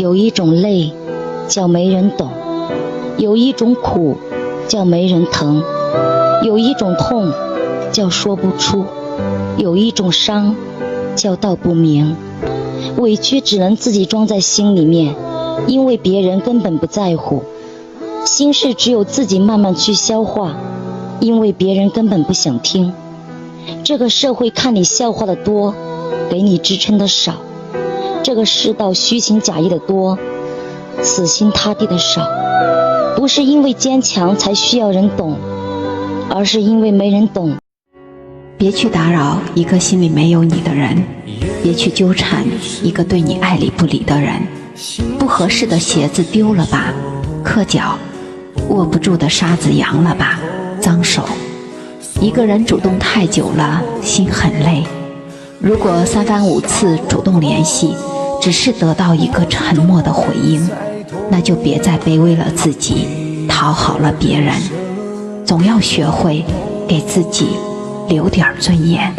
有一种累叫没人懂，有一种苦叫没人疼，有一种痛叫说不出，有一种伤叫道不明。委屈只能自己装在心里面，因为别人根本不在乎。心事只有自己慢慢去消化，因为别人根本不想听。这个社会看你笑话的多，给你支撑的少；这个世道虚情假意的多，死心塌地的少。不是因为坚强才需要人懂，而是因为没人懂。别去打扰一个心里没有你的人，别去纠缠一个对你爱理不理的人。不合适的鞋子丢了吧，硌脚；握不住的沙子扬了吧，脏手。一个人主动太久了，心很累。如果三番五次主动联系，只是得到一个沉默的回应，那就别再卑微了自己，讨好了别人。总要学会给自己留点尊严。